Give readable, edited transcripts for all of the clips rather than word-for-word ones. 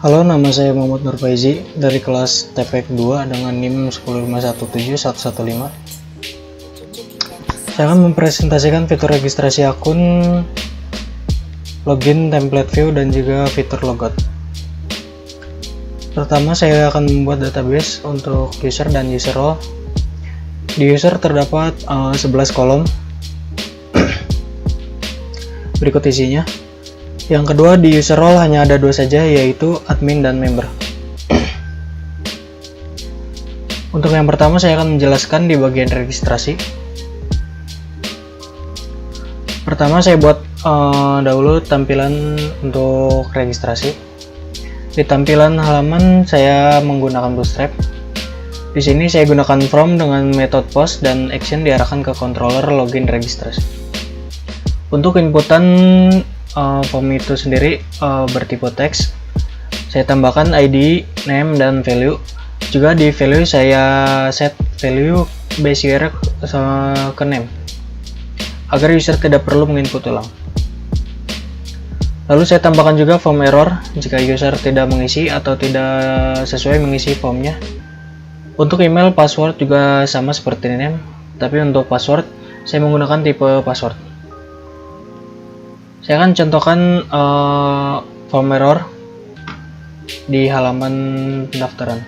Halo, nama saya Muhammad Nur Faizi dari kelas TPK 2 dengan NIM 105171115. Saya akan mempresentasikan fitur registrasi akun, login, template view, dan juga fitur logout. Pertama, saya akan membuat database untuk user dan user role. Di user terdapat 11 kolom. Berikut isinya. Yang kedua, di user role hanya ada dua saja, yaitu admin dan member. Untuk yang pertama, saya akan menjelaskan di bagian registrasi. Pertama, saya buat dahulu tampilan untuk registrasi. Di tampilan halaman, saya menggunakan Bootstrap. Di sini saya gunakan from dengan metode post dan action diarahkan ke controller login registrasi. Untuk inputan form itu sendiri bertipe teks. Saya tambahkan ID, name, dan value. Juga di value saya set value base URL ke name agar user tidak perlu menginput ulang. Lalu saya tambahkan juga form error jika user tidak mengisi atau tidak sesuai mengisi formnya. Untuk email, password juga sama seperti name, tapi untuk password saya menggunakan tipe password. Saya akan contohkan form error di halaman pendaftaran.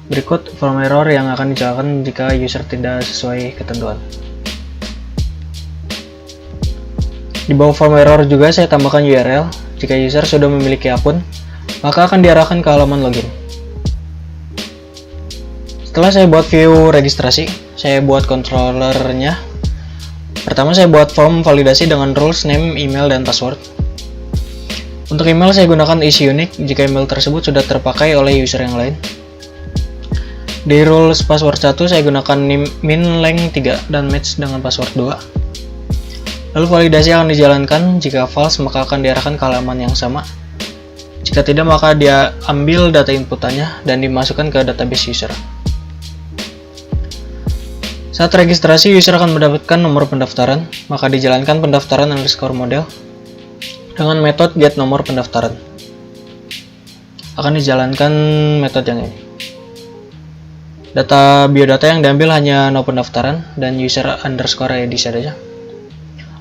Berikut form error yang akan dijalankan jika user tidak sesuai ketentuan. Di bawah form error juga saya tambahkan URL. Jika user sudah memiliki akun, maka akan diarahkan ke halaman login. Setelah saya buat view registrasi, saya buat controllernya. Pertama, saya buat form validasi dengan rules, name, email, dan password. Untuk email, saya gunakan isi unique jika email tersebut sudah terpakai oleh user yang lain. Di rules password 1, saya gunakan min length 3 dan match dengan password 2. Lalu validasi akan dijalankan. Jika false, maka akan diarahkan ke halaman yang sama. Jika tidak, maka dia ambil data inputannya dan dimasukkan ke database user. Saat registrasi, user akan mendapatkan nomor pendaftaran, maka dijalankan pendaftaran underscore model dengan metode get nomor pendaftaran. Akan dijalankan metode yang ini. Data biodata yang diambil hanya no pendaftaran dan user underscore ID saja.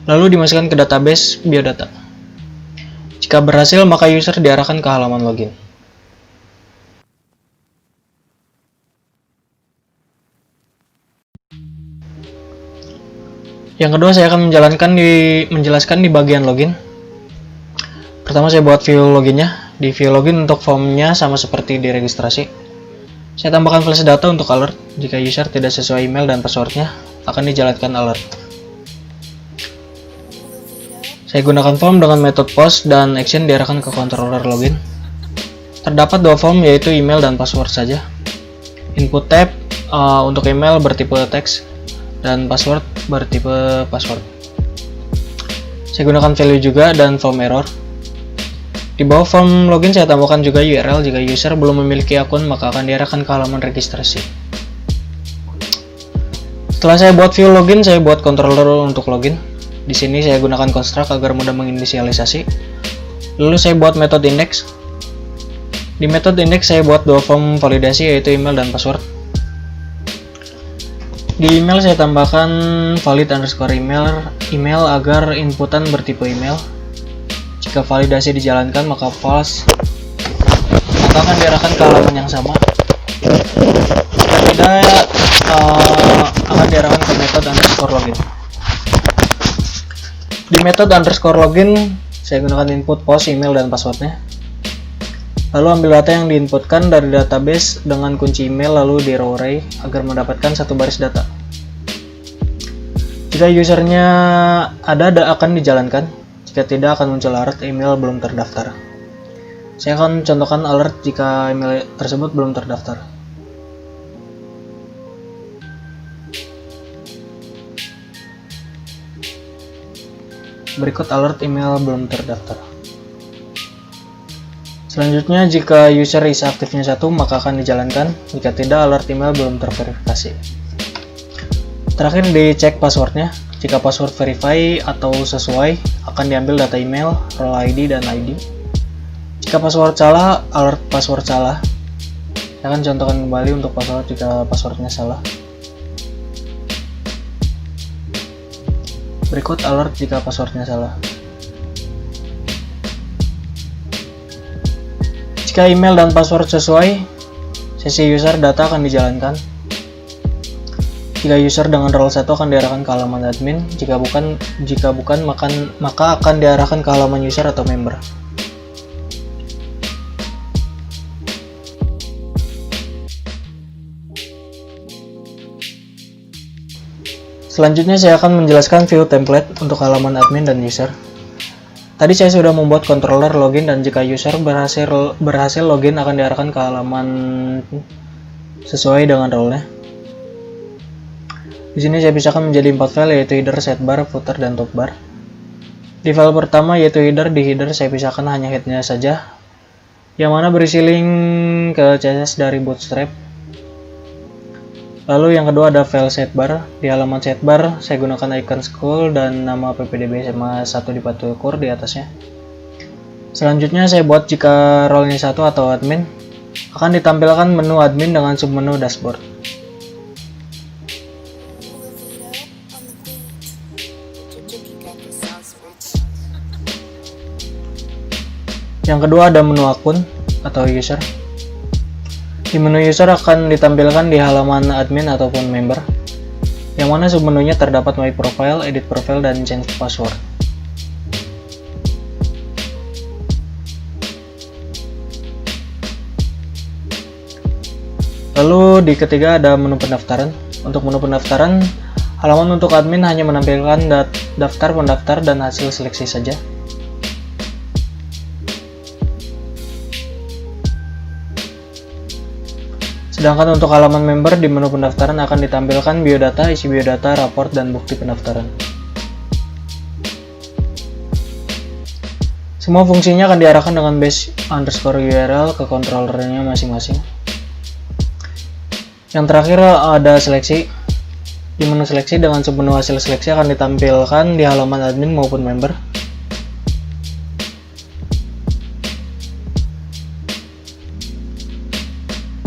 Lalu dimasukkan ke database biodata. Jika berhasil, maka user diarahkan ke halaman login. Yang kedua, saya akan menjelaskan di bagian login. Pertama, saya buat view loginnya. Di view login untuk formnya sama seperti di registrasi. Saya tambahkan flash data untuk alert. Jika user tidak sesuai email dan passwordnya, akan dijalankan alert. Saya gunakan form dengan metode post dan action diarahkan ke controller login. Terdapat dua form, yaitu email dan password saja. Input tab untuk email bertipe teks dan password bertipe password. Saya gunakan value juga dan form error. Di bawah form login saya tambahkan juga URL. Jika user belum memiliki akun, maka akan diarahkan ke halaman registrasi. Setelah saya buat view login, saya buat controller untuk login. Di sini saya gunakan construct agar mudah menginisialisasi. Lalu saya buat metode index. Di metode index saya buat dua form validasi, yaitu email dan password. Di email saya tambahkan valid underscore email agar inputan bertipe email. Jika validasi dijalankan, maka false, maka akan diarahkan ke halaman yang sama. Jika tidak, akan diarahkan ke metode underscore login. Di metode underscore login, saya gunakan input post email dan passwordnya. Lalu ambil data yang diinputkan dari database dengan kunci email lalu di row array agar mendapatkan satu baris data. Jika usernya ada akan dijalankan. Jika tidak, akan muncul alert email belum terdaftar. Saya akan contohkan alert jika email tersebut belum terdaftar. Berikut alert email belum terdaftar. Selanjutnya, jika user is aktifnya 1, maka akan dijalankan. Jika tidak, alert email belum terverifikasi. Terakhir, dicek passwordnya. Jika password verify atau sesuai, akan diambil data email, role ID, dan ID. Jika password salah, alert password salah. Saya akan contohkan kembali untuk password jika passwordnya salah. Berikut alert jika passwordnya salah. Jika email dan password sesuai, sesi user data akan dijalankan. Jika user dengan role 1 akan diarahkan ke halaman admin, jika bukan maka akan diarahkan ke halaman user atau member. Selanjutnya saya akan menjelaskan view template untuk halaman admin dan user. Tadi saya sudah membuat controller login, dan jika user berhasil login akan diarahkan ke halaman sesuai dengan role-nya. Di sini saya pisahkan menjadi 4 file, yaitu header, sidebar, footer, dan topbar. Di file pertama yaitu header, di header saya pisahkan hanya head-nya saja, yang mana berisi link ke CSS dari Bootstrap. Lalu yang kedua ada file sidebar. Di halaman sidebar saya gunakan icon scroll dan nama ppdb sama 1 dipatukur di atasnya. Selanjutnya saya buat jika role-nya 1 atau admin, akan ditampilkan menu admin dengan submenu dashboard. Yang kedua ada menu akun atau user. Di menu user akan ditampilkan di halaman admin ataupun member, yang mana submenunya terdapat my profile, edit profile, dan change password. Lalu di ketiga ada menu pendaftaran. Untuk menu pendaftaran, halaman untuk admin hanya menampilkan daftar pendaftar dan hasil seleksi saja. Sedangkan untuk halaman member, di menu pendaftaran akan ditampilkan biodata, isi biodata, raport, dan bukti pendaftaran. Semua fungsinya akan diarahkan dengan base_URL ke controllernya masing-masing. Yang terakhir ada seleksi. Di menu seleksi dengan submenu hasil seleksi akan ditampilkan di halaman admin maupun member.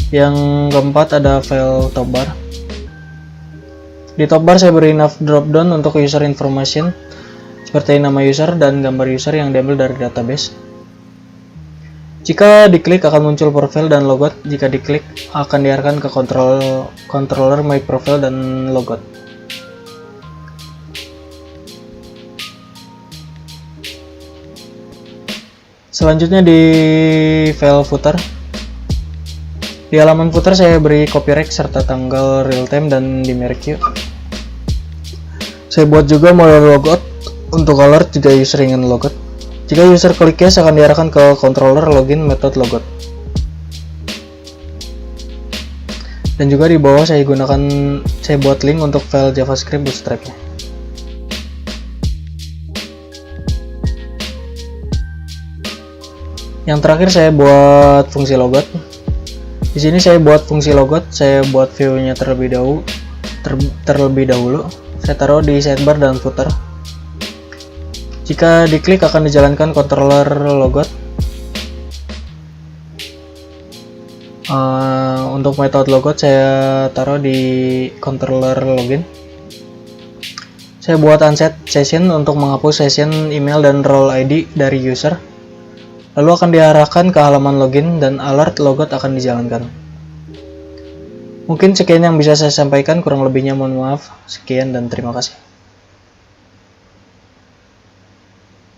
Yang keempat ada file topbar. Di topbar saya beri nav dropdown untuk user information, seperti nama user dan gambar user yang diambil dari database. Jika diklik akan muncul profil dan logout. Jika diklik akan diarahkan ke controller my profile dan logout. Selanjutnya di file footer. Di halaman footer saya beri copyright serta tanggal real time dan di merek queue. Saya buat juga model logout untuk alert jika user ingin logout. Jika user klik yes akan diarahkan ke controller login method logout. Dan juga di bawah saya buat link untuk file JavaScript Bootstrap-nya. Yang terakhir saya buat fungsi logout. Di sini saya buat fungsi logout, saya buat view-nya terlebih dahulu. Saya taruh di sidebar dan footer. Jika diklik akan dijalankan controller logout. Untuk metode logout saya taruh di controller login. Saya buat unset session untuk menghapus session email dan role ID dari user. Lalu akan diarahkan ke halaman login dan alert logout akan dijalankan. Mungkin sekian yang bisa saya sampaikan, kurang lebihnya mohon maaf. Sekian dan terima kasih.